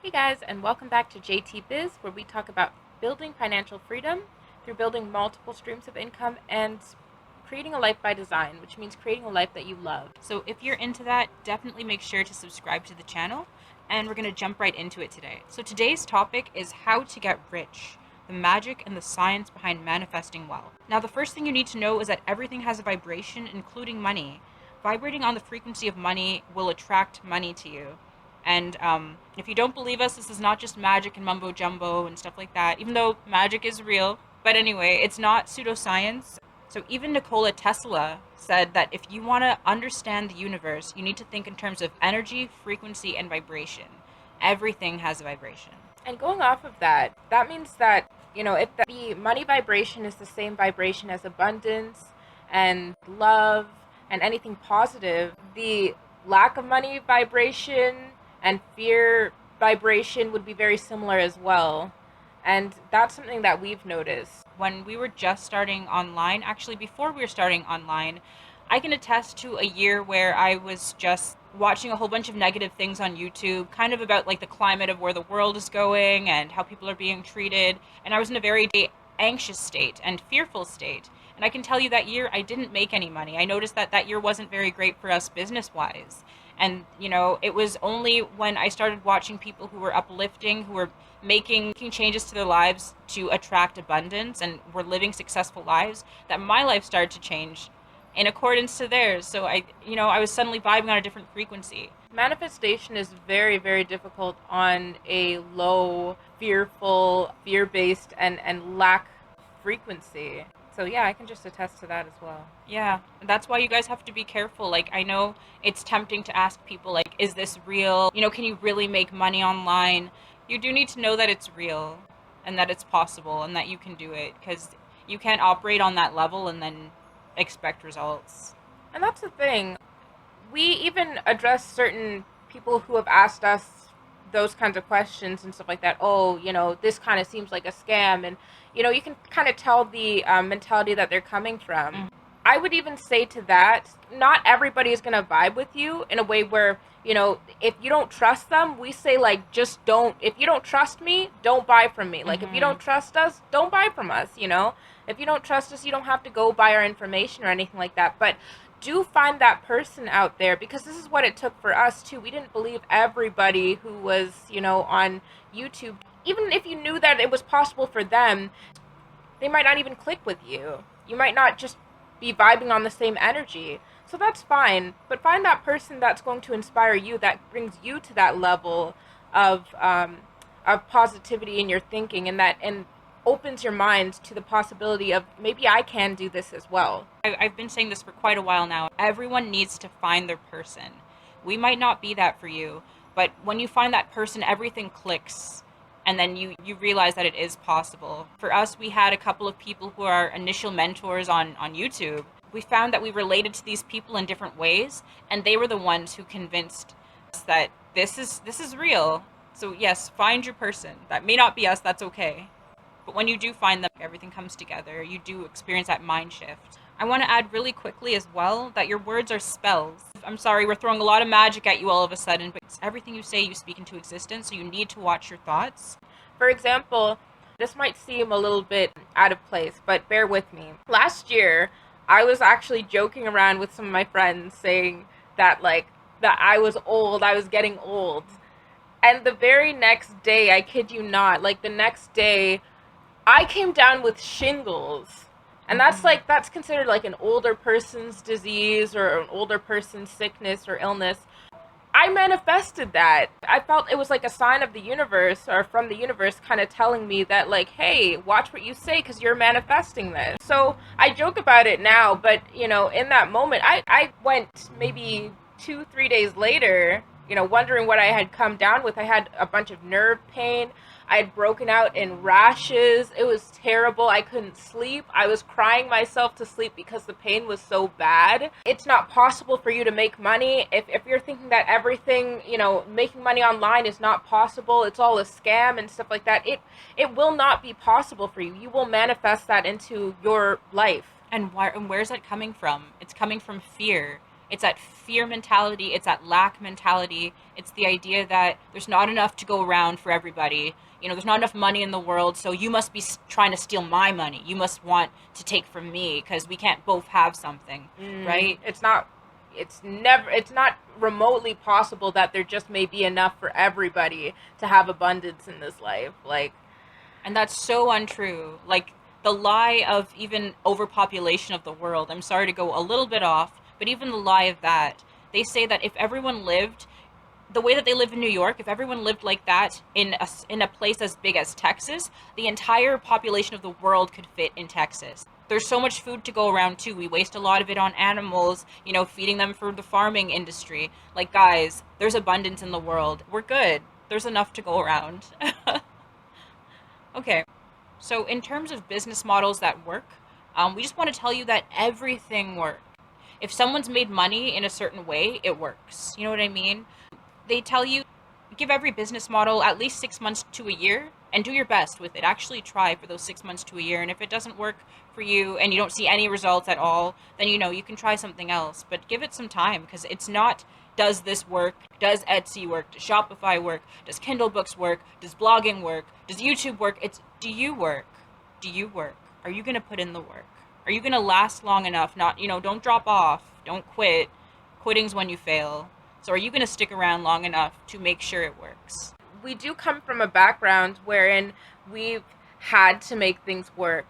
Hey guys, and welcome back to JT Biz, where we talk about building financial freedom through building multiple streams of income and creating a life by design, which means creating a life that you love. So if you're into that, definitely make sure to subscribe to the channel, and we're going to jump right into it today. So today's topic is how to get rich, the magic and the science behind manifesting wealth. Now, the first thing you need to know is that everything has a vibration, including money. Vibrating on the frequency of money will attract money to you. And if you don't believe us, this is not just magic and mumbo jumbo and stuff like that, even though magic is real. But anyway, it's not pseudoscience. So even Nikola Tesla said that if you want to understand the universe, you need to think in terms of energy, frequency, and vibration. Everything has a vibration. And going off of that, that means that, if the money vibration is the same vibration as abundance and love and anything positive, the lack of money vibration and fear vibration would be very similar as well. And that's something that we've noticed. When we were just starting online, actually before we were starting online, I can attest to a year where I was just watching a whole bunch of negative things on YouTube, kind of about like the climate of where the world is going and how people are being treated. And I was in a very anxious state and fearful state. And I can tell you that year I didn't make any money. I noticed that that year wasn't very great for us business-wise. And, it was only when I started watching people who were uplifting, who were making changes to their lives to attract abundance and were living successful lives, that my life started to change in accordance to theirs. So I was suddenly vibing on a different frequency. Manifestation is very, very difficult on a low, fearful, fear-based, and lack frequency. So yeah, I can just attest to that as well. Yeah, that's why you guys have to be careful. Like, I know it's tempting to ask people, like, is this real? Can you really make money online? You do need to know that it's real and that it's possible and that you can do it, because you can't operate on that level and then expect results. And that's the thing. We even address certain people who have asked us those kinds of questions and stuff like that. Oh, this kind of seems like a scam. And, you can kind of tell the mentality that they're coming from. Mm. I would even say to that, not everybody is going to vibe with you in a way where, if you don't trust them, we say, like, just don't. If you don't trust me, don't buy from me. Like, if you don't trust us, don't buy from us, If you don't trust us, you don't have to go buy our information or anything like that. But do find that person out there, because this is what it took for us too. We didn't believe everybody who was, on YouTube. Even if you knew that it was possible for them, they might not even click with you. You might not just be vibing on the same energy. So that's fine, but find that person that's going to inspire you, that brings you to that level of positivity in your thinking, and opens your mind to the possibility of maybe I can do this as well. I've been saying this for quite a while now. Everyone needs to find their person. We might not be that for you, but when you find that person, everything clicks. And then you realize that it is possible. For us, we had a couple of people who are our initial mentors on YouTube. We found that we related to these people in different ways, and they were the ones who convinced us that this is real. So yes, find your person. That may not be us, that's okay. But when you do find them, everything comes together. You do experience that mind shift. I want to add really quickly as well that your words are spells. I'm sorry, we're throwing a lot of magic at you all of a sudden, but everything you say, you speak into existence, so you need to watch your thoughts. For example, this might seem a little bit out of place, but bear with me. Last year, I was actually joking around with some of my friends saying that, that I was old, I was getting old. And the very next day, I kid you not, the next day, I came down with shingles. And that's considered like an older person's disease or an older person's sickness or illness. I manifested that. I felt it was like a sign of the universe, or from the universe, kind of telling me that, like, hey, watch what you say because you're manifesting this. So I joke about it now, but, in that moment, I went maybe 2-3 days later, wondering what I had come down with. I had a bunch of nerve pain. I had broken out in rashes. It was terrible. I couldn't sleep. I was crying myself to sleep because the pain was so bad. It's not possible for you to make money. If you're thinking that everything, making money online is not possible, it's all a scam and stuff like that, it will not be possible for you. You will manifest that into your life. And where's that coming from? It's coming from fear. It's that fear mentality, it's that lack mentality. It's the idea that there's not enough to go around for everybody. You know, there's not enough money in the world, so you must be trying to steal my money. You must want to take from me because we can't both have something, right? It's not remotely possible that there just may be enough for everybody to have abundance in this life. Like, And that's so untrue. Like the lie of even overpopulation of the world. I'm sorry to go a little bit off, but even the lie of that. They say that if everyone lived the way that they live in New York, if everyone lived like that in a place as big as Texas, the entire population of the world could fit in Texas. There's so much food to go around too. We waste a lot of it on animals, you know, feeding them for the farming industry. Like guys, there's abundance in the world. We're good. There's enough to go around. Okay. So in terms of business models that work, we just want to tell you that everything works. If someone's made money in a certain way, it works. You know what I mean? They tell you give every business model at least 6 months to a year and do your best with it. Actually try for those 6 months to a year. And if it doesn't work for you and you don't see any results at all, then you know you can try something else. But give it some time because it's not does this work? Does Etsy work? Does Shopify work? Does Kindle Books work? Does blogging work? Does YouTube work? It's do you work? Do you work? Are you going to put in the work? Are you going to last long enough? Not, you know, don't drop off. Don't quit. Quitting's when you fail. So are you going to stick around long enough to make sure it works? we do come from a background wherein we've had to make things work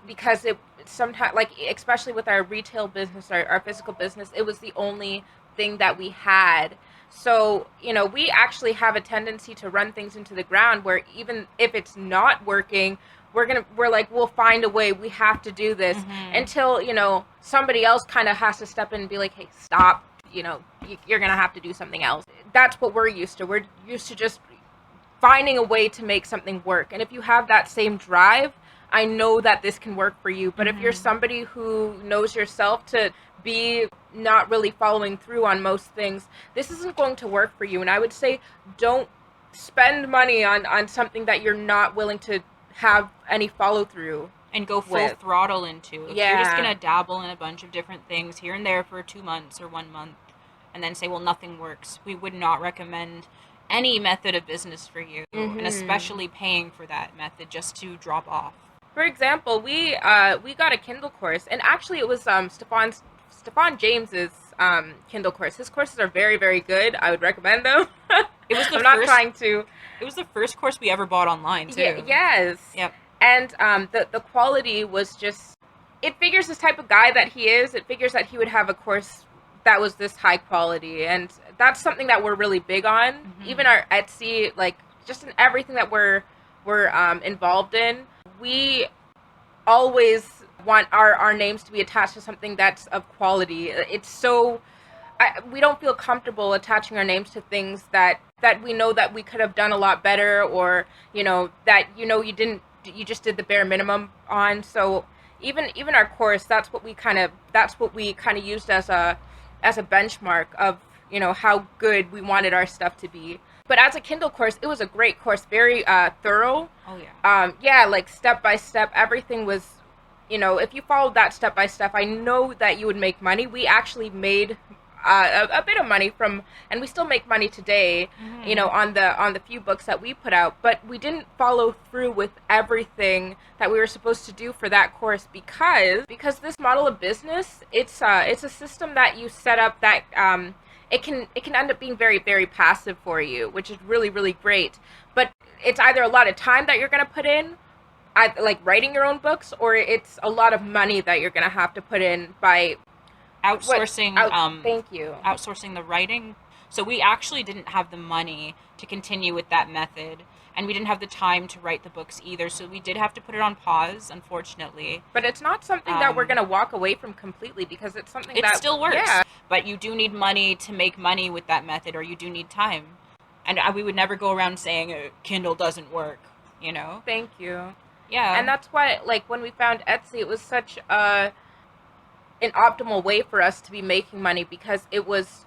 because it sometimes, like, especially with our retail business, our physical business, it was the only thing that we had. So, we actually have a tendency to run things into the ground where even if it's not working, we're like, we'll find a way. We have to do this until, somebody else kind of has to step in and be like, hey, stop. You're going to have to do something else. That's what we're used to. We're used to just finding a way to make something work. And if you have that same drive, I know that this can work for you. But if you're somebody who knows yourself to be not really following through on most things, this isn't going to work for you. And I would say don't spend money on something that you're not willing to have any follow through and go full throttle into. If you're just going to dabble in a bunch of different things here and there for 2 months or 1 month and then say, well, nothing works, we would not recommend any method of business for you, and especially paying for that method just to drop off. For example, we got a Kindle course, and actually it was Stefan James's Kindle course. His courses are very, very good. I would recommend them. It was It was the first course we ever bought online too. Yes. Yep. And the quality was just. It figures this type of guy that he is. It figures that he would have a course that was this high quality, and that's something that we're really big on. Even our Etsy, like just in everything that we're involved in, we always want our names to be attached to something that's of quality. It's so we don't feel comfortable attaching our names to things that we know that we could have done a lot better, or that you just did the bare minimum on. So even our course, that's what we kind of used as a benchmark of how good we wanted our stuff to be. But as a Kindle course, it was a great course, very thorough. Oh yeah. Like step by step, everything was, if you followed that step by step, I know that you would make money. We actually made a bit of money and we still make money today, on the few books that we put out. But we didn't follow through with everything that we were supposed to do for that course because this model of business, it's a system that you set up that it can end up being very, very passive for you, which is really, really great. But it's either a lot of time that you're going to put in, like writing your own books, or it's a lot of money that you're going to have to put in by outsourcing. Thank you. Outsourcing the writing. So we actually didn't have the money to continue with that method, and we didn't have the time to write the books either. So we did have to put it on pause, unfortunately. But it's not something that we're going to walk away from completely, because it's something that still works. Yeah. But you do need money to make money with that method, or you do need time. And we would never go around saying Kindle doesn't work, Thank you. Yeah. And that's why, like, when we found Etsy, it was such an optimal way for us to be making money, because it was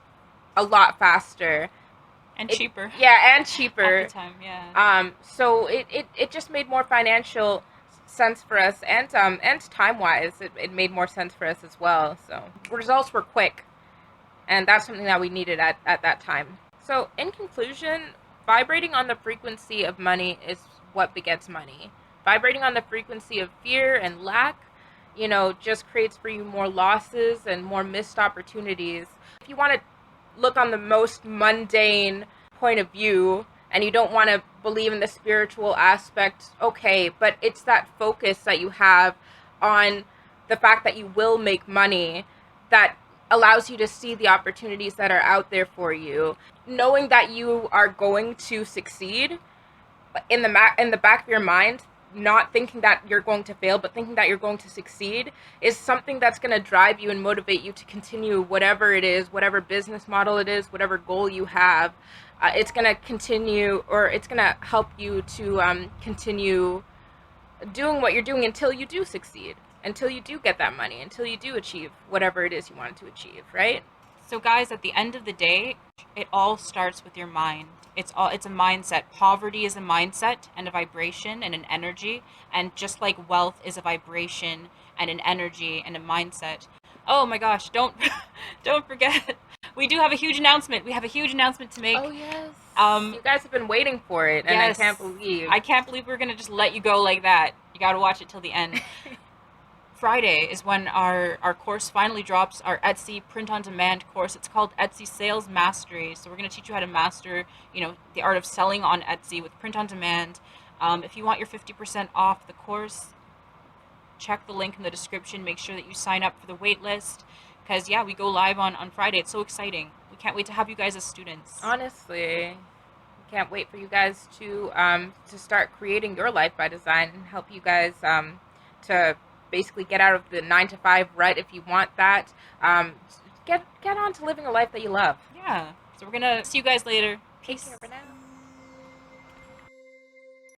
a lot faster. And cheaper. Yeah, and cheaper. At the time, yeah. So it just made more financial sense for us, and time-wise, it made more sense for us as well. So results were quick. And that's something that we needed at that time. So, in conclusion, vibrating on the frequency of money is what begets money. Vibrating on the frequency of fear and lack, just creates for you more losses and more missed opportunities. If you want to look on the most mundane point of view and you don't want to believe in the spiritual aspect, okay, but it's that focus that you have on the fact that you will make money that allows you to see the opportunities that are out there for you. Knowing that you are going to succeed in the back of your mind, not thinking that you're going to fail, but thinking that you're going to succeed, is something that's going to drive you and motivate you to continue whatever it is, whatever business model it is, whatever goal you have. It's going to continue, or it's going to help you to continue doing what you're doing until you do succeed, until you do get that money, until you do achieve whatever it is you wanted to achieve, right? So guys, at the end of the day, it all starts with your mind. It's a mindset. Poverty is a mindset and a vibration and an energy, and just like wealth is a vibration and an energy and a mindset. Oh my gosh, don't don't forget. We do have a huge announcement. We have a huge announcement to make. Oh yes. Um You guys have been waiting for it, and yes. I can't believe. I can't believe we're going to just let you go like that. You got to watch it till the end. Friday is when our course finally drops, our Etsy print on demand course. It's called Etsy Sales Mastery. So we're going to teach you how to master, the art of selling on Etsy with print on demand. If you want your 50% off the course, check the link in the description. Make sure that you sign up for the wait list, because we go live on Friday. It's so exciting. We can't wait to have you guys as students. Honestly, can't wait for you guys to start creating your life by design and help you guys to basically get out of the 9 to 5 rut if you want that. Get on to living a life that you love. Yeah. So we're gonna see you guys later. Peace. Take care for now.